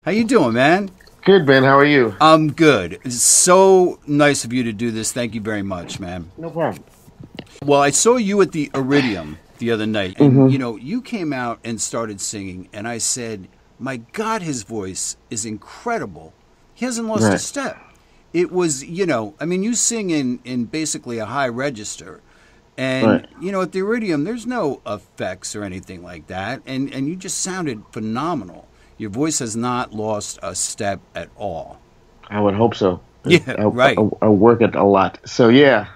How you doing, man? Good, Ben. How are you? I'm good. It's so nice of you to do this. Thank you very much, man. No problem. Well, I saw you at the Iridium the other night, and you came out and started singing, and I said, "My God, his voice is incredible. He hasn't lost a Right. step." It was, I mean, you sing in basically a high register, Right. and at the Iridium, there's no effects or anything like that, and you just sounded phenomenal. Your voice has not lost a step at all. I would hope so. Yeah, I, right. I work it a lot. So, yeah.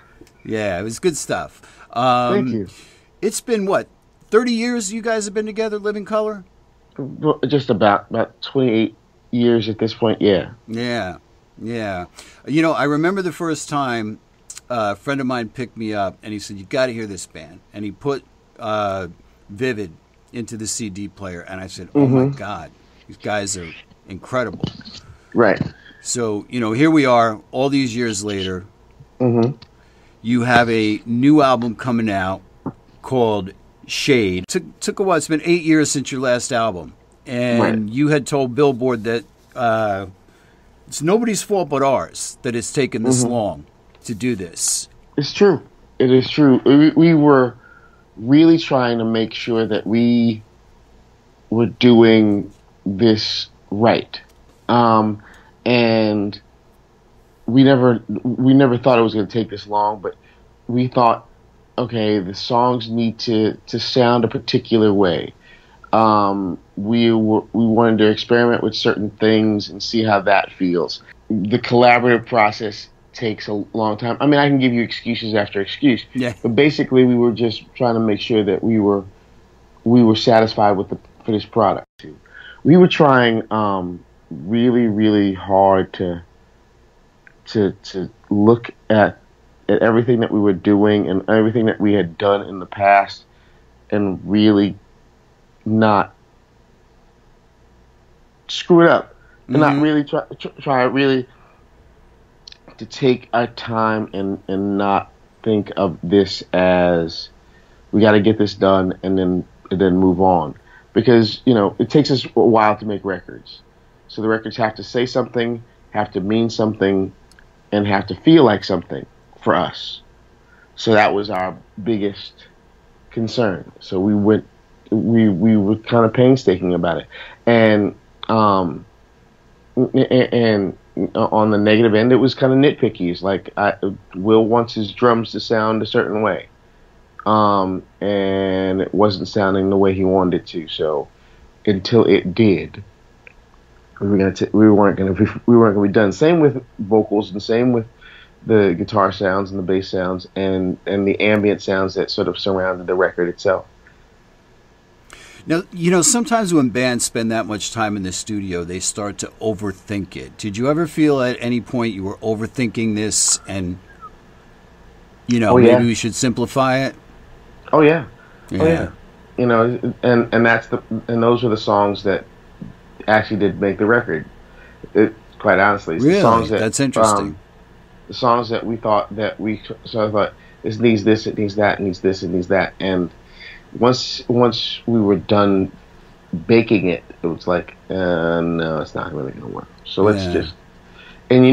Yeah, it was good stuff. Thank you. It's been what, 30 years you guys have been together, Living Color? Well, just about 28 years at this point, yeah. Yeah, yeah. I remember the first time a friend of mine picked me up and he said, "You got to hear this band." And he put Vivid into the CD player, and I said, "Oh my God, these guys are incredible." Right. So, here we are all these years later. hmm You have a new album coming out called Shade. Took a while. It's been 8 years since your last album. And Right. you had told Billboard that it's nobody's fault but ours that it's taken this long to do this. It's true. It is true. We were really trying to make sure that we were doing this right. And we never thought it was going to take this long, but we thought, okay, the songs need to sound a particular way. We wanted to experiment with certain things and see how that feels. The collaborative process takes a long time. I mean, I can give you excuses after excuse, Yeah. but basically, we were just trying to make sure that we were satisfied with for this product. We were trying really, really hard to look at everything that we were doing and everything that we had done in the past and really not screw it up and not really try really to take our time and not think of this as we got to get this done and then move on, because it takes us a while to make records, so the records have to say something, have to mean something, and have to feel like something for us. So that was our biggest concern. So we were kind of painstaking about it, and on the negative end, it was kind of nitpicky. It's like Will wants his drums to sound a certain way, and it wasn't sounding the way he wanted it to. So until it did, we weren't gonna be done. Same with vocals, and same with the guitar sounds and the bass sounds and the ambient sounds that sort of surrounded the record itself. Now, sometimes when bands spend that much time in the studio, they start to overthink it. Did you ever feel at any point you were overthinking this and, Oh, yeah. maybe we should simplify it? Oh yeah. Yeah. Oh yeah. And those were the songs that actually did make the record. Quite honestly, it's Really? the songs That's interesting. The songs that we thought that we sort of thought this needs this, it needs that, it needs this, it needs that, and once we were done baking it, it was like, no, it's not really gonna work. So let's Yeah. just, and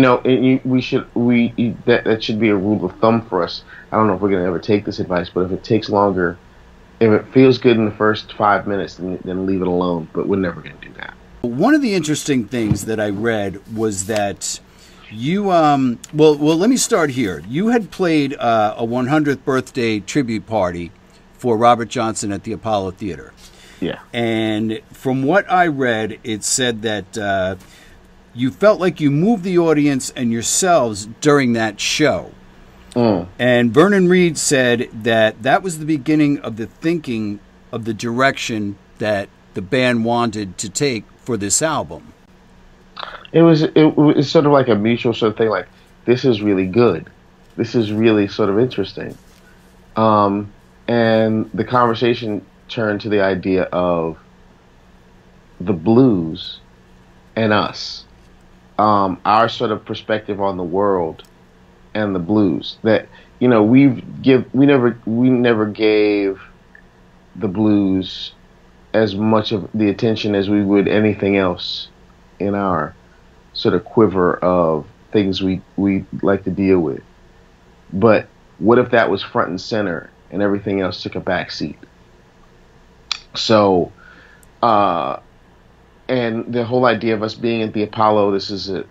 that should be a rule of thumb for us. I don't know if we're gonna ever take this advice, but if it takes longer, if it feels good in the first 5 minutes, then leave it alone. But we're never gonna do that. One of the interesting things that I read was that you, well, let me start here. You had played a 100th birthday tribute party for Robert Johnson at the Apollo Theater. Yeah. And from what I read, it said that you felt like you moved the audience and yourselves during that show. And Vernon Reid said that was the beginning of the thinking of the direction that the band wanted to take for this album. It was sort of like a mutual sort of thing. Like, this is really good. This is really sort of interesting. And the conversation turned to the idea of the blues and us, our sort of perspective on the world and the blues. That we never gave the blues as much of the attention as we would anything else in our sort of quiver of things we like to deal with. But what if that was front and center and everything else took a back seat? So, and the whole idea of us being at the Apollo, this is that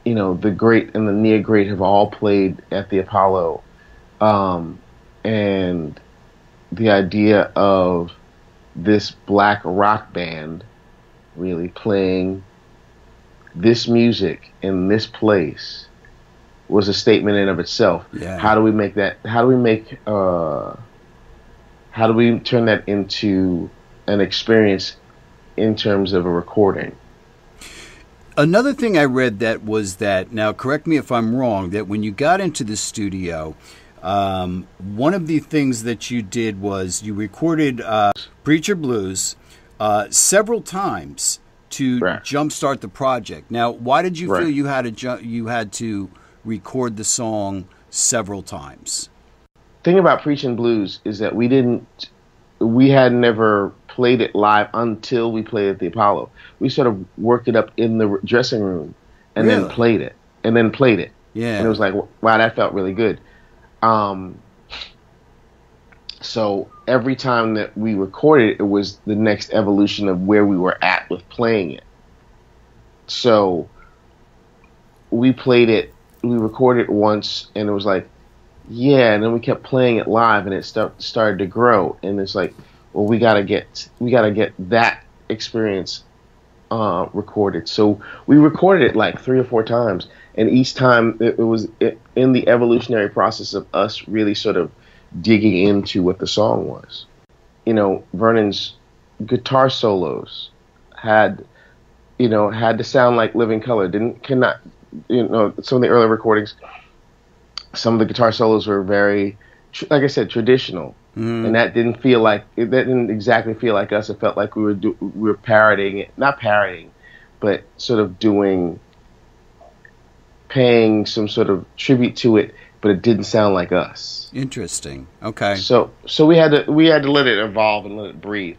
the great and the near great have all played at the Apollo, and the idea of this black rock band really playing this music in this place was a statement in of itself. Yeah. How do we make that? How do we turn that into an experience in terms of a recording? Another thing I read now correct me if I'm wrong, that when you got into the studio, one of the things that you did was you recorded Preacher Blues several times to jumpstart the project. Now, why did you feel you had to record the song several times? The thing about Preaching Blues is that we had never played it live until we played at the Apollo. We sort of worked it up in the dressing room and then played it. Yeah. And it was like, wow, that felt really good. So every time that we recorded it was the next evolution of where we were at with playing it. So we recorded it once and it was like, yeah, and then we kept playing it live and it started to grow, and it's like, well, we gotta get that experience recorded. So we recorded it like 3 or 4 times, and each time it was in the evolutionary process of us really sort of digging into what the song was. Vernon's guitar solos had to sound like Living Color. Some of the early recordings, some of the guitar solos were very, like I said, traditional, and that didn't exactly feel like us. It felt like we were parodying it, not parodying, but sort of paying some sort of tribute to it, but it didn't sound like us. Interesting. Okay. So we had to let it evolve and let it breathe.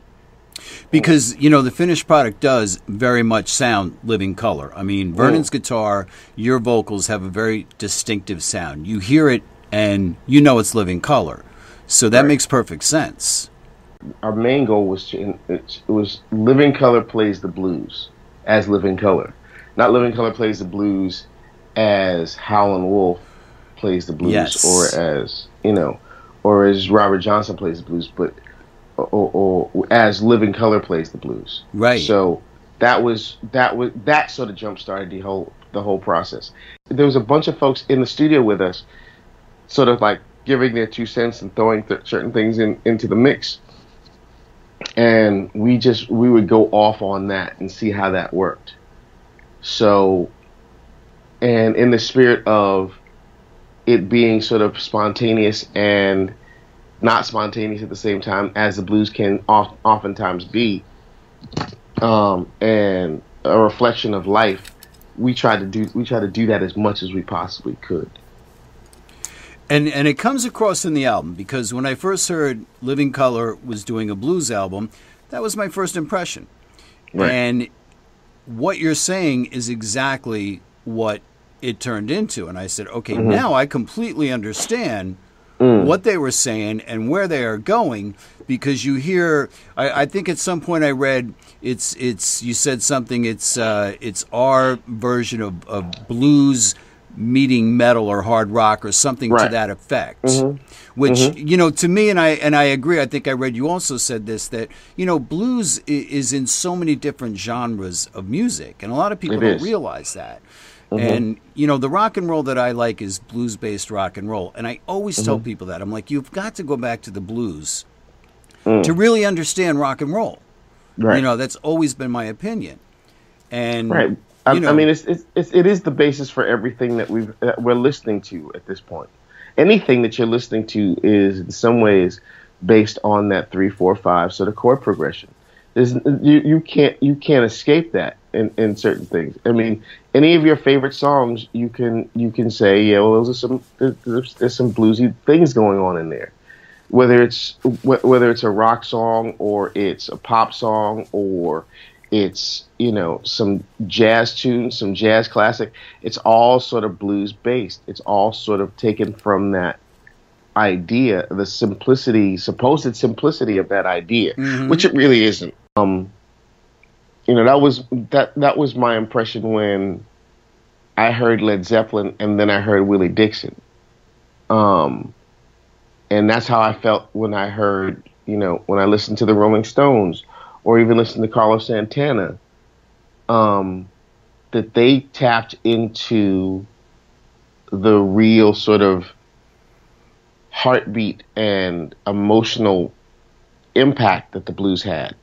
Because, the finished product does very much sound Living Color. I mean, Vernon's guitar, your vocals have a very distinctive sound. You hear it and it's Living Color. So that makes perfect sense. Our main goal was it was Living Color plays the blues as Living Color. Not Living Color plays the blues as Howlin' Wolf plays the blues, yes, or as Robert Johnson plays the blues, but or as Living Color plays the blues. Right. So that sort of jump started the whole process. There was a bunch of folks in the studio with us, sort of like giving their 2 cents and throwing certain things into the mix, and we would go off on that and see how that worked. So, and in the spirit of it being sort of spontaneous and not spontaneous at the same time, as the blues can oftentimes be, and a reflection of life, we try to do that as much as we possibly could. And it comes across in the album, because when I first heard Living Color was doing a blues album, that was my first impression. Right. And what you're saying is exactly what it turned into. And I said, okay, now I completely understand what they were saying and where they are going, because you hear, I think at some point I read, you said something, it's our version of blues meeting metal or hard rock or something to that effect, which, to me, and I agree, I think I read you also said this, that, blues is in so many different genres of music, and a lot of people don't realize that. And, the rock and roll that I like is blues-based rock and roll. And I always tell people that. I'm like, you've got to go back to the blues to really understand rock and roll. Right. That's always been my opinion. And, I mean, it is the basis for everything that we're listening to at this point. Anything that you're listening to is in some ways based on that 3-4-5 sort of chord progression. You can't escape that in certain things. I mean, any of your favorite songs, you can say, yeah, well, there's some bluesy things going on in there. Whether it's a rock song or it's a pop song or it's, you know, some jazz tunes, some jazz classic. It's all sort of blues based. It's all sort of taken from that idea, the simplicity, supposed simplicity of that idea, which it really isn't. You know, that was my impression when I heard Led Zeppelin and then I heard Willie Dixon. And that's how I felt when I heard, you know, when I listened to the Rolling Stones or even listened to Carlos Santana, that they tapped into the real sort of heartbeat and emotional impact that the blues had.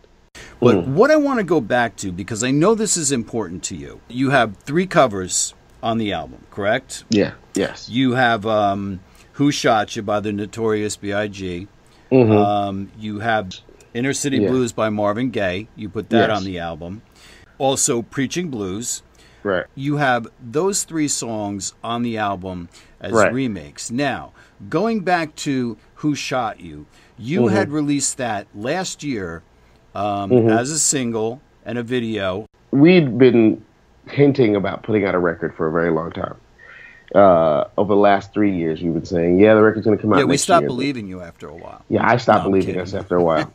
But what I want to go back to, because I know this is important to you, you have 3 covers on the album, correct? Yeah, yes. You have Who Shot You by the Notorious B.I.G. You have Inner City Blues by Marvin Gaye. You put that on the album. Also, Preaching Blues. Right. You have those 3 songs on the album as remakes. Now, going back to Who Shot You, you had released that last year as a single and a video. We'd been hinting about putting out a record for a very long time. Over the last 3 years, we've been saying, yeah, the record's going to come out next year. Yeah, we stopped believing you after a while. Yeah, I stopped believing us after a while.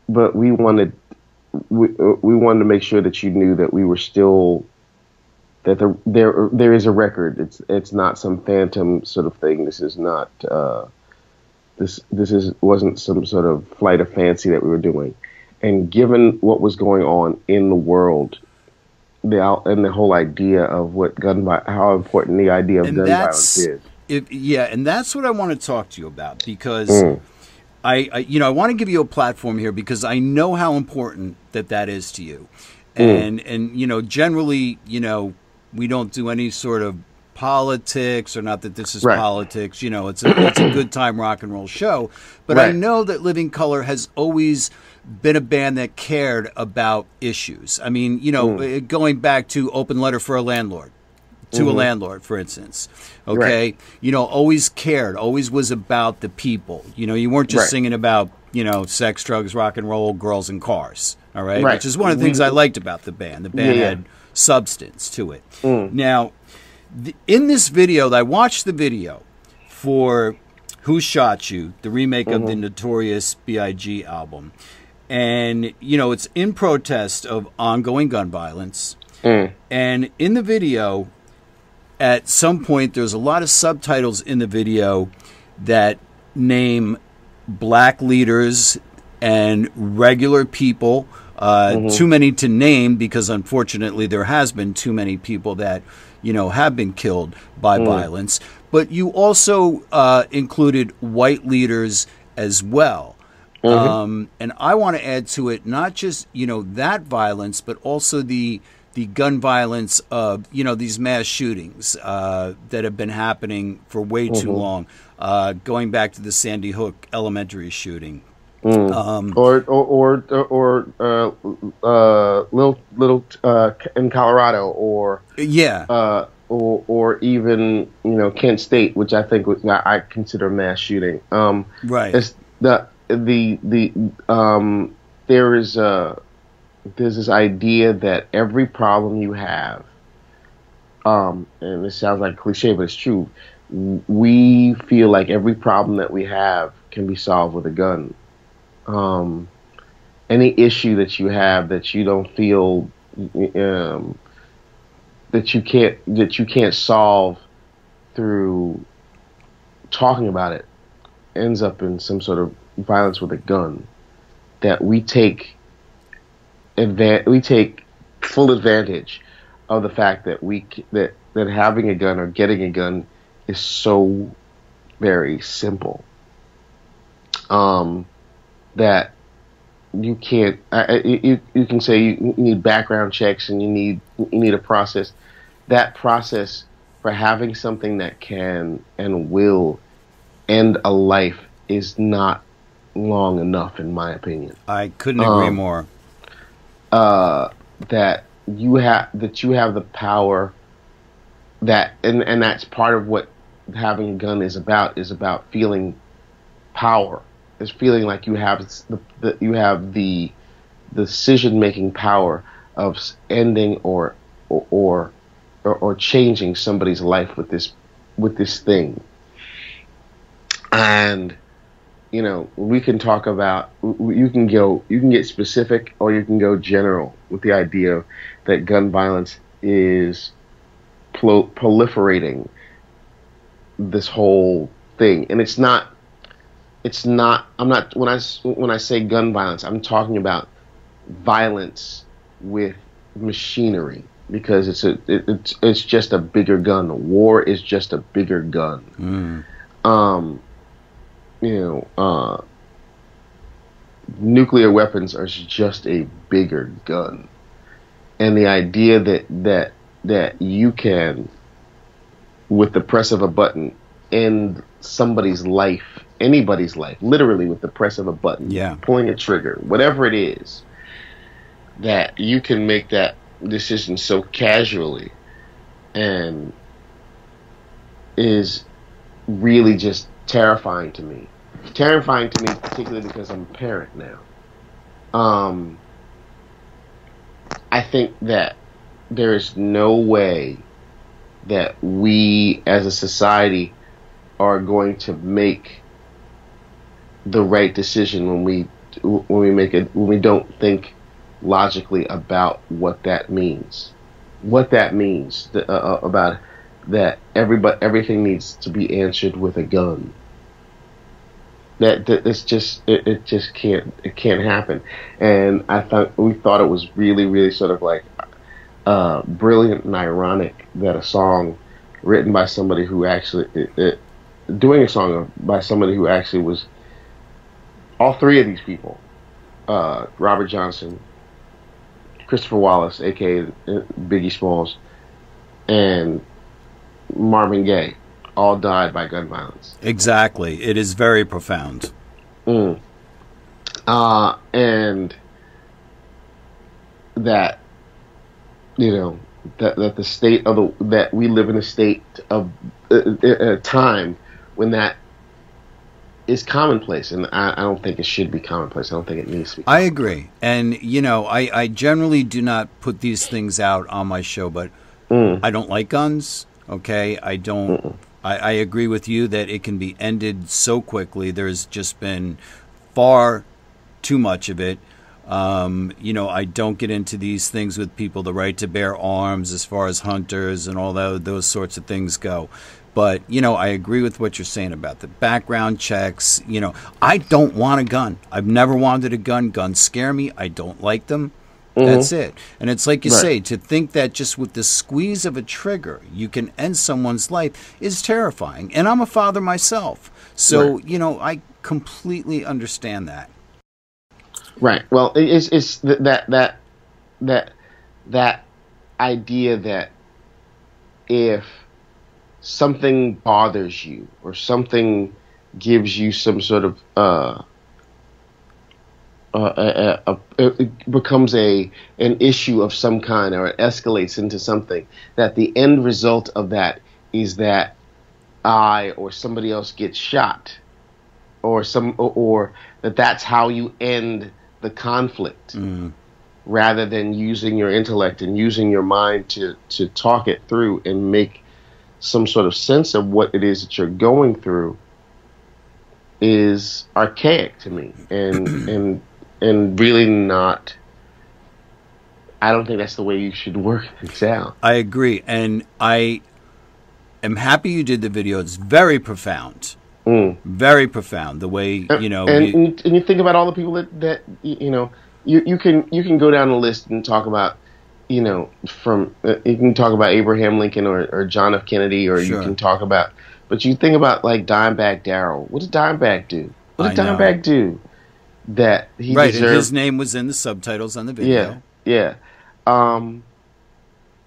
But we wanted to make sure that you knew that we were still, that there is a record. It's not some phantom sort of thing. This is not wasn't some sort of flight of fancy that we were doing. And given what was going on in the world, the whole idea of how important the idea of gun violence is. And that's what I want to talk to you about, because I want to give you a platform here because I know how important that is to you. And you know, generally, you know, we don't do any sort of politics, or not that this is politics. You know, it's a good time rock and roll show. But I know that Living Colour has always been a band that cared about issues. I mean, you know, going back to Open Letter for a Landlord, to a Landlord, for instance. Okay, you know, always cared, always was about the people. You know, you weren't just singing about, you know, sex, drugs, rock and roll, girls, and cars. All right, which is one of the things I liked about the band. The band had substance to it. Now, in this video, I watched the video for Who Shot You, the remake of the Notorious B.I.G. album. And, you know, it's in protest of ongoing gun violence. And in the video, at some point, there's a lot of subtitles in the video that name black leaders and regular people. Too many to name, because unfortunately there has been too many people that, you know, have been killed by violence. But you also included white leaders as well. And I want to add to it not just, you know, that violence, but also the gun violence of, you know, these mass shootings that have been happening for way too long, going back to the Sandy Hook Elementary shooting. Or little in Colorado, or or even, you know, Kent State, which I think I consider a mass shooting. It's there's this idea that every problem you have, and it sounds like a cliche, but it's true. We feel like every problem that we have can be solved with a gun. Any issue that you have that you don't feel that you can't solve through talking about it ends up in some sort of violence with a gun. That we take full advantage of the fact that that having a gun or getting a gun is so very simple. That you can't. You can say you need background checks and you need a process. That process for having something that can and will end a life is not long enough, in my opinion. I couldn't agree more. That you have the power. And that's part of what having a gun is about feeling power. Is feeling like you have the the decision making power of ending or changing somebody's life with this thing. And we can talk about, you can get specific or you can go general with the idea that gun violence is proliferating this whole thing. And I'm not, when I say gun violence, I'm talking about violence with machinery, because it's just a bigger gun. War is just a bigger gun. Nuclear weapons are just a bigger gun. And the idea that you can, with the press of a button, end somebody's life, anybody's life, literally with the press of a button, pulling a trigger, whatever it is, that you can make that decision so casually, and is really just terrifying to me. Terrifying to me, particularly because I'm a parent now. I think that there is no way that we as a society are going to make the right decision when we don't think logically about what that means. What that means about that everything needs to be answered with a gun. That it can't happen. And we thought it was really, really sort of like brilliant and ironic that a song written by somebody who actually doing a song by somebody who actually was all three of these people, Robert Johnson, Christopher Wallace, aka Biggie Smalls, and Marvin Gaye, all died by gun violence. Exactly. It is very profound. And that, that the state of that we live in a state of a time when that is commonplace, and I don't think it should be commonplace. I don't think it needs to be commonplace. I agree. And, I generally do not put these things out on my show, but I don't like guns, okay? I don't... I agree with you that it can be ended so quickly. There's just been far too much of it. I don't get into these things with people, the right to bear arms as far as hunters and all those sorts of things go. But, I agree with what you're saying about the background checks. I don't want a gun. I've never wanted a gun. Guns scare me. I don't like them. That's it. And it's like you say, to think that just with the squeeze of a trigger, you can end someone's life is terrifying. And I'm a father myself. So, I completely understand that. Right. Well, it's that idea that if something bothers you or something gives you some sort of it becomes an issue of some kind, or it escalates into something, that the end result of that is that I or somebody else gets shot, or that's how you end the conflict, rather than using your intellect and using your mind to talk it through and make some sort of sense of what it is that you're going through, is archaic to me, and really not. I don't think that's the way you should work things out. I agree, and I am happy you did the video. It's very profound, very profound. The way and you think about all the people that you can go down the list and talk about, you can talk about Abraham Lincoln or John F. Kennedy, or you can talk about, but you think about like Dimebag Darrell. What did Dimebag do? What did Dimebag do? That he deserved. And his name was in the subtitles on the video. Yeah.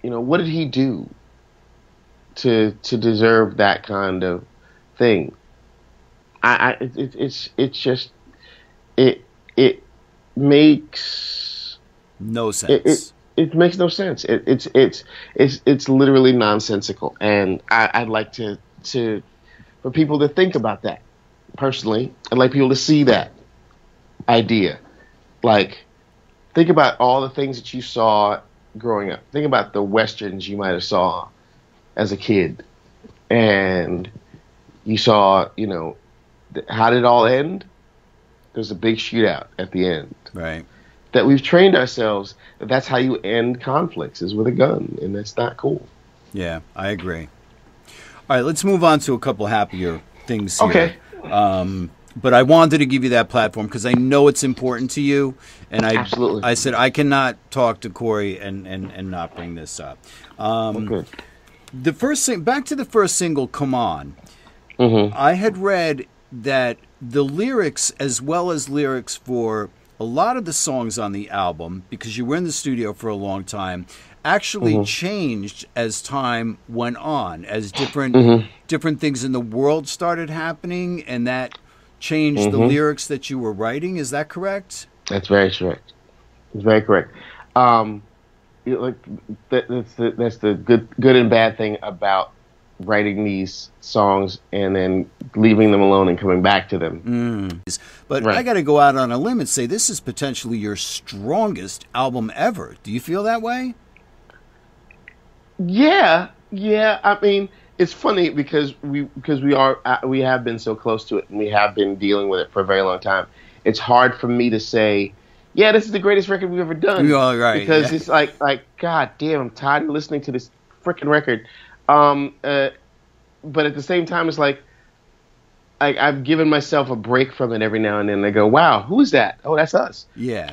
What did he do to deserve that kind of thing? It makes no sense. It makes no sense. It's literally nonsensical, and I'd like for people to think about that. Personally, I'd like people to see that idea, like, think about all the things that you saw growing up. Think about the westerns you might have saw as a kid, and you saw, how did it all end? There's a big shootout at the end. Right. That we've trained ourselves that's how you end conflicts, is with a gun, and that's not cool. Yeah, I agree. All right, let's move on to a couple happier things here. Okay. But I wanted to give you that platform because I know it's important to you, and Absolutely. I said I cannot talk to Cory and not bring this up. Okay. The first thing, back to the first single, "Come On." Mm-hmm. I had read that the lyrics, as well as lyrics for a lot of the songs on the album, because you were in the studio for a long time, actually changed as time went on, as different things in the world started happening, and that changed the lyrics that you were writing. Is that correct? That's very correct. It's very correct. That's the good and bad thing about writing these songs and then leaving them alone and coming back to them. But I got to go out on a limb and say this is potentially your strongest album ever. Do you feel that way? Yeah. I mean, it's funny because we have been so close to it, and we have been dealing with it for a very long time. It's hard for me to say, yeah, this is the greatest record we've ever done. You're all right, because it's like, God damn, I'm tired of listening to this freaking record. But at the same time, it's like I've given myself a break from it every now and then. I go, wow, who is that? Oh, that's us. Yeah.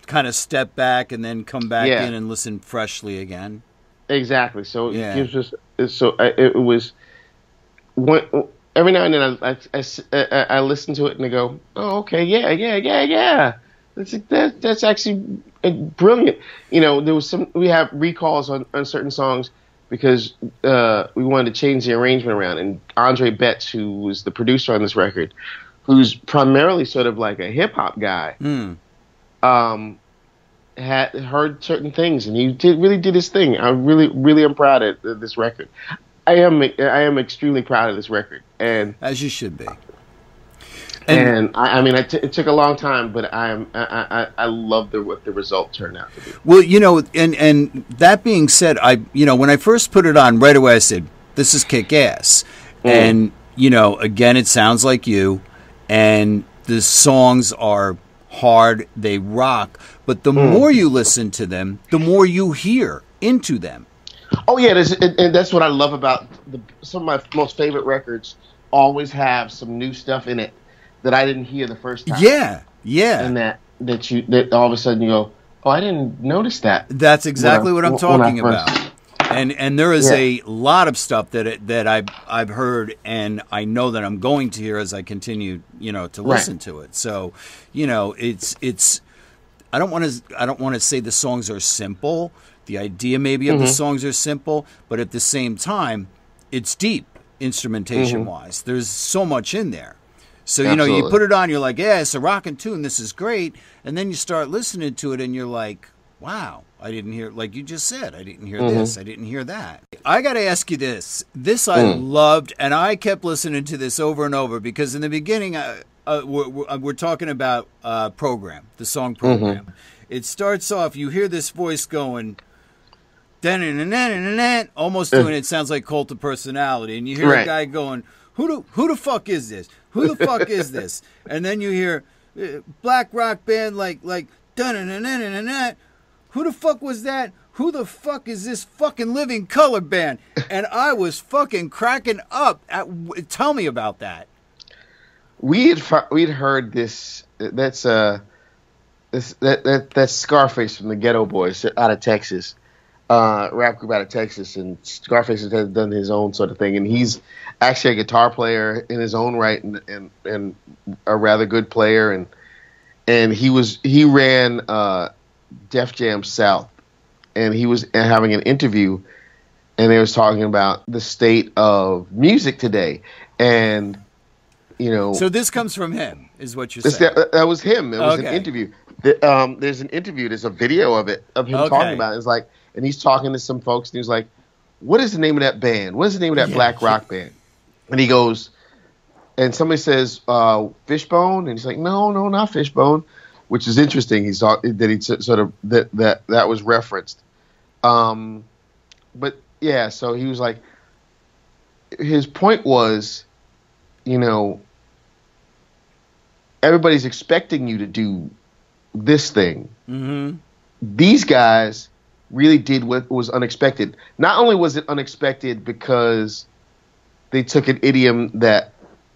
Kind of step back and then come back in and listen freshly again. Exactly. So it gives us. So it was. Every now and then I listen to it and I go, oh, okay, yeah. That's actually brilliant. There was we have recalls on certain songs because we wanted to change the arrangement around. And Andre Betts, who was the producer on this record, who's primarily sort of like a hip hop guy, had heard certain things, and he really did his thing. I really am proud of this record. I am extremely proud of this record, and as you should be. And I mean, it took a long time, but I love what the result turned out to be. Well, and that being said, when I first put it on, right away I said, "This is kick ass," and again, it sounds like you, and the songs are hard, they rock, but the more you listen to them, the more you hear into them. Oh yeah, and that's what I love about some of my most favorite records. Always have some new stuff in it that I didn't hear the first time. Yeah. And that all of a sudden you go, oh, I didn't notice that. That's exactly what I'm talking about. And there is a lot of stuff that I've heard, and I know that I'm going to hear as I continue, to listen to it. So, it's I don't want to say the songs are simple. The idea maybe of the songs are simple, but at the same time, it's deep instrumentation wise. There's so much in there. So, you put it on, you're like, yeah, it's a rockin' tune, this is great. And then you start listening to it and you're like, wow, I didn't hear, like you just said, I didn't hear this, I didn't hear that. I got to ask you this. This I loved, and I kept listening to this over and over because in the beginning, we're talking about Program, the song Program. It starts off, you hear this voice going, almost doing it sounds like Cult of Personality, and you hear a guy going, who the fuck is this? Who the fuck is this? And then you hear black rock band like dun-dun-dun-dun-dun-dun. Who the fuck was that? Who the fuck is this fucking Living Color band? And I was fucking cracking up. Tell me about that. We'd heard this. That's Scarface from the Ghetto Boys out of Texas. Rap group out of Texas, and Scarface has done his own sort of thing, and he's actually a guitar player in his own right, and a rather good player, and he ran Def Jam South, and he was having an interview, and they was talking about the state of music today, and So this comes from him, is what you're saying? That was him. It was an interview. There's an interview. There's a video of it of him talking about it. It's like. And he's talking to some folks, and he's like, what is the name of that band? What is the name of that black rock band? And he goes, and somebody says, Fishbone? And he's like, no, not Fishbone. which is interesting. He saw that he sort of that was referenced. But yeah, so he was like, his point was, you know, everybody's expecting you to do this thing. Mm-hmm. These guys really did what was unexpected. Not only was it unexpected because they took an idiom that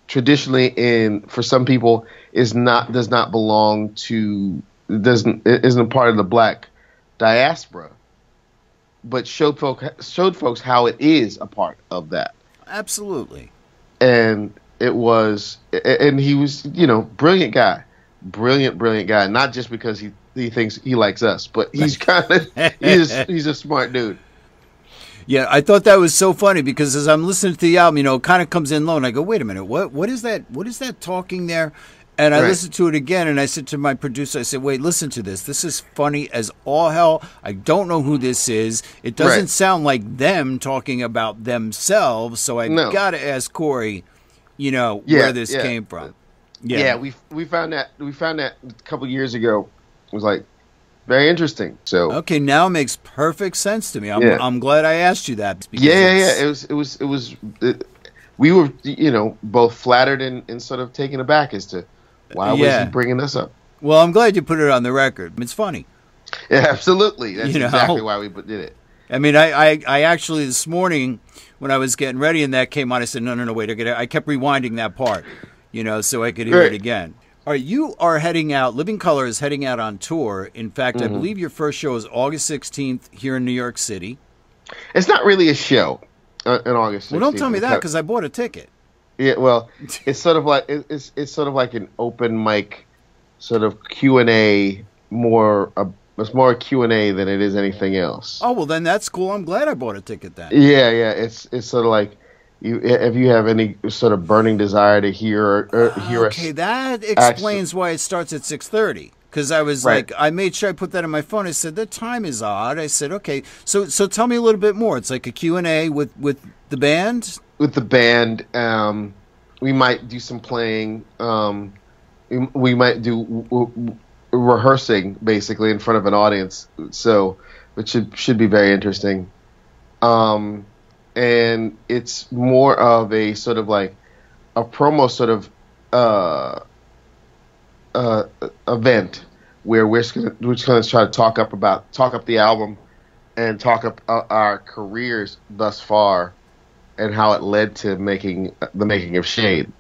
traditionally for some people does not belong to, isn't part of the black diaspora, but showed folks how it is a part of that. Absolutely. And he was, you know, brilliant guy, not just because he thinks he likes us, but he's he's a smart dude. Yeah, I thought that was so funny because as I'm listening to the album, you know, it kind of comes in low, and I go, wait a minute, what is that? What is that talking there? And I listened to it again, and I said to my producer, I said, wait, listen to this. This is funny as all hell. I don't know who this is. It doesn't sound like them talking about themselves, so I got to ask Cory, you know, where this came from. Yeah, we found that a couple years ago. It was like very interesting. So okay, now it makes perfect sense to me. I'm glad I asked you that. It was. We were, you know, both flattered and sort of taken aback as to why was he bringing this up. Well, I'm glad you put it on the record. It's funny. Yeah, absolutely. That's exactly why we did it. I mean, I actually this morning when I was getting ready and that came on, I said, no, wait. I kept rewinding that part, you know, so I could hear it again. All right, you are heading out. Living Colour is heading out on tour. In fact, I believe your first show is August 16th here in New York City. It's not really a show in August 16th. Well, don't tell me that because I bought a ticket. Yeah, well, it's sort of like it's sort of like an open mic, sort of Q&A. It's more a Q&A than it is anything else. Oh well, then that's cool. I'm glad I bought a ticket then. Yeah. It's sort of like. If you have any sort of burning desire to hear okay, that explains why it starts at 6:30. Because I was like, I made sure I put that on my phone. I said the time is odd. I said, okay, so tell me a little bit more. It's like a Q&A with the band. With the band, we might do some playing. We might do rehearsing basically in front of an audience. So, which should be very interesting. And it's more of a sort of like a promo sort of event where we're just gonna try to talk up the album and talk up our careers thus far and how it led to the making of Shade.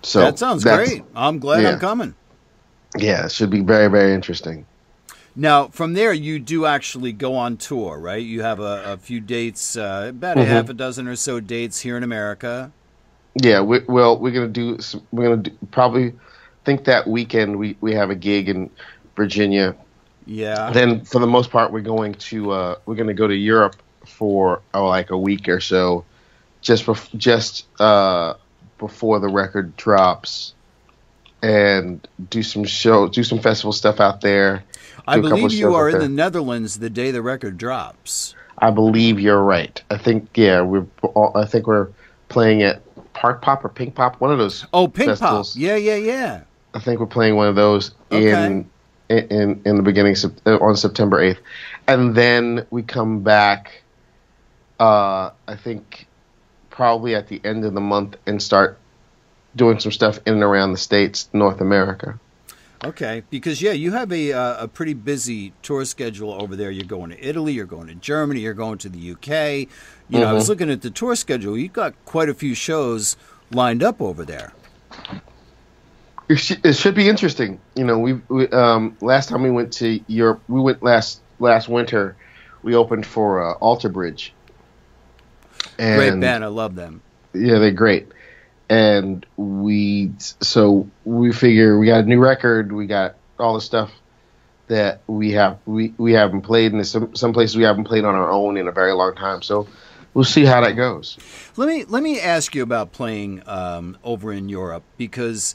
So that sounds great. I'm glad I'm coming. Yeah, it should be very, very interesting. Now, from there, you do actually go on tour, right? You have a few dates, about a half a dozen or so dates here in America. Yeah, we're gonna probably think that weekend we have a gig in Virginia. Yeah. Then for the most part, we're going to go to Europe for like a week or so, just before the record drops, and do some festival stuff out there. I believe you are in the Netherlands the day the record drops. I believe you're right. I think we're playing at Park Pop or Pink Pop, one of those. Oh, Pink festivals. Pop. Yeah. I think we're playing one of those in the beginning on September 8th, and then we come back. I think probably at the end of the month and start doing some stuff in and around the States, North America. Okay, because you have a pretty busy tour schedule over there. You're going to Italy, you're going to Germany, you're going to the UK. You know, I was looking at the tour schedule. You've got quite a few shows lined up over there. It should be interesting. You know, we last time we went to Europe, we went last winter. We opened for Alter Bridge. And great band, I love them. Yeah, they're great. And we figure we got a new record, we got all the stuff that we haven't played, and there's some places we haven't played on our own in a very long time. So we'll see how that goes. Let me ask you about playing over in Europe, because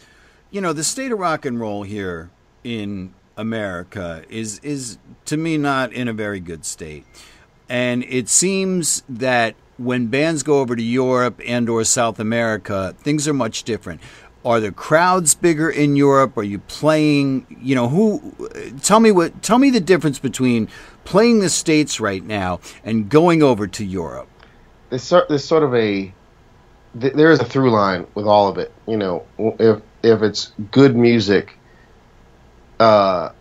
you know the state of rock and roll here in America is to me not in a very good state, and it seems that when bands go over to Europe and or South America, things are much different. Are the crowds bigger in Europe? Are you playing, tell me the difference between playing the States right now and going over to Europe. There's sort of there is a through line with all of it. If it's good music, you'll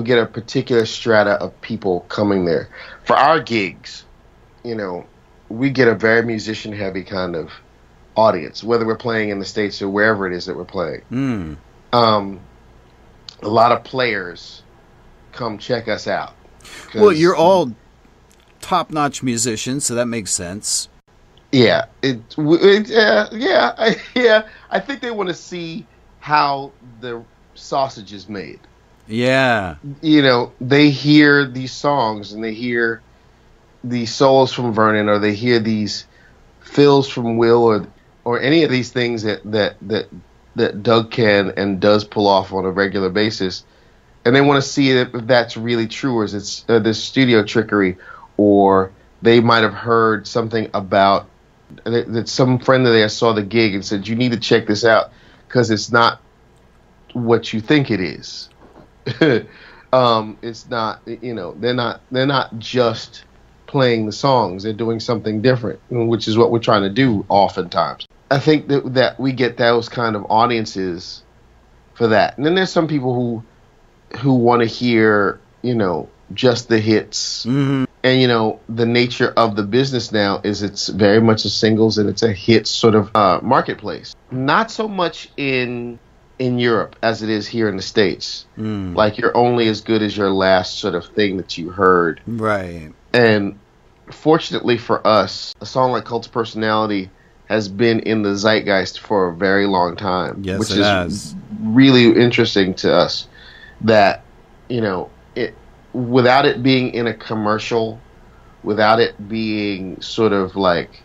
get a particular strata of people coming there. For our gigs, we get a very musician heavy kind of audience, whether we're playing in the States or wherever it is that we're playing. A lot of players come check us out. Well, you're all top-notch musicians, so that makes sense. Yeah, I think they want to see how the sausage is made. Yeah. They hear these songs and they hear these solos from Vernon, or they hear these fills from Will, or any of these things that Doug can and does pull off on a regular basis, and they want to see if that's really true, or is it this studio trickery, or they might have heard something about that some friend of theirs saw the gig and said, you need to check this out because it's not what you think it is. It's not, they're not just playing the songs, they're doing something different, which is what we're trying to do oftentimes. I think that we get those kind of audiences for that. And then there's some people who want to hear, just the hits. Mm-hmm. And, the nature of the business now is it's very much a singles and it's a hit sort of marketplace. Not so much in Europe as it is here in the States. Like, you're only as good as your last sort of thing that you heard. Right. And fortunately for us, a song like Cult of Personality has been in the zeitgeist for a very long time. Yes, which it is has. Really interesting to us that, without it being in a commercial, without it being sort of like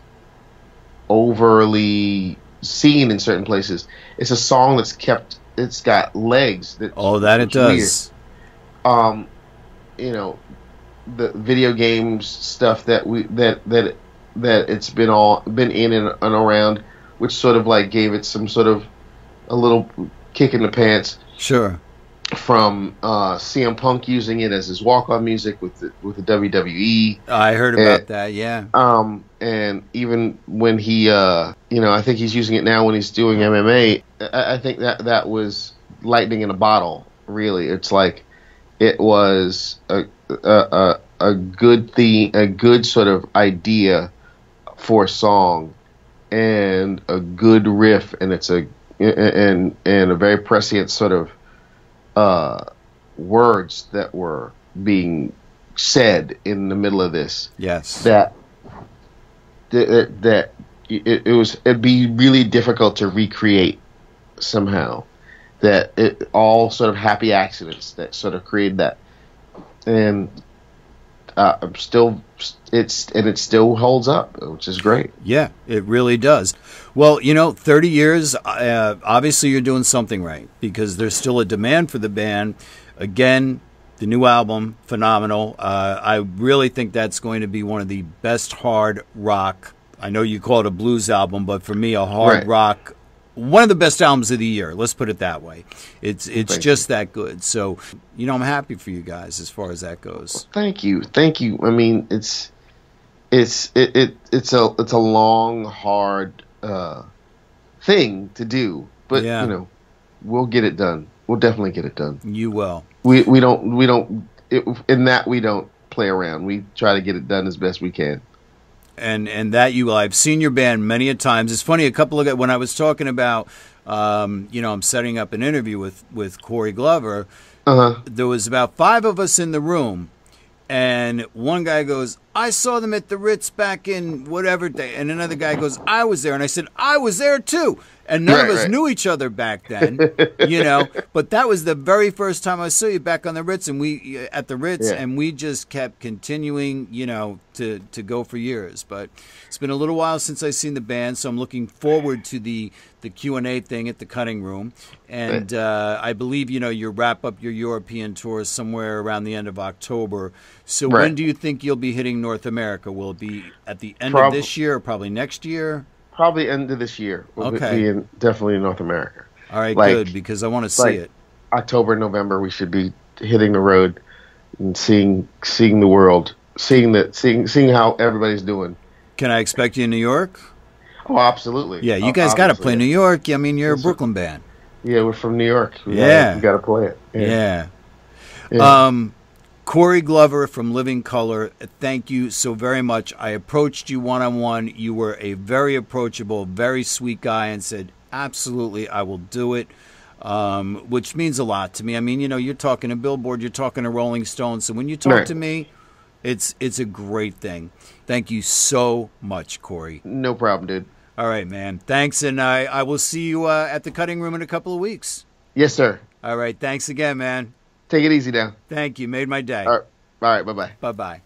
overly seen in certain places, it's a song it's got legs. It does. Weird. The video games stuff that it's been in and around, which sort of like gave it some sort of a little kick in the pants. Sure. From CM Punk using it as his walk-on music with the WWE. I heard about that, yeah. And even when he, I think he's using it now when he's doing MMA. I think that was lightning in a bottle. Really, it's like it was a good theme, a good sort of idea for a song, and a good riff, and it's a very prescient sort of words that were being said in the middle of this. Yes. It'd be really difficult to recreate somehow. That it all sort of happy accidents that sort of created that, and it still holds up, which is great. Yeah, it really does. Well, 30 years, obviously you're doing something right, because there's still a demand for the band. Again, the new album, phenomenal. I really think that's going to be one of the best hard rock. I know you call it a blues album, but for me, a hard rock, one of the best albums of the year. Let's put it that way. It's just that good. So, I'm happy for you guys as far as that goes. Thank you. I mean, it's a long, hard thing to do, but we'll get it done. We'll definitely get it done. You will. We don't play around. We try to get it done as best we can. And that you will. I've seen your band many a times. It's funny, when I was talking about, I'm setting up an interview with Cory Glover, there was about 5 of us in the room, and one guy goes, I saw them at the Ritz back in whatever day, and another guy goes, I was there, and I said, I was there too. And none of us knew each other back then, But that was the very first time I saw you back on the Ritz, and and we just kept continuing, to go for years. But it's been a little while since I've seen the band, so I'm looking forward to the Q&A thing at the Cutting Room. And I believe, you wrap up your European tour somewhere around the end of October. So when do you think you'll be hitting North America? Will it be at the end of this year or probably next year? probably end of this year. We'll Okay. be definitely in North America. All right, Like, good, because I want to see it. October, November, we should be hitting the road and seeing the world, seeing how everybody's doing. Can I expect you in New York? Oh, absolutely. Yeah, you guys got to play yeah. New York. I mean, you're a Brooklyn band. Yeah, we're from New York. We got to play it. Yeah. Yeah. Cory Glover from Living Color, thank you so very much. I approached you one-on-one. You were a very approachable, very sweet guy and said, absolutely, I will do it, which means a lot to me. I mean, you're talking to Billboard, you're talking to Rolling Stone, so when you talk to me, it's a great thing. Thank you so much, Cory. No problem, dude. All right, man. Thanks, and I will see you at the Cutting Room in a couple of weeks. Yes, sir. All right, thanks again, man. Take it easy now. Thank you. Made my day. All right, bye-bye. Bye-bye.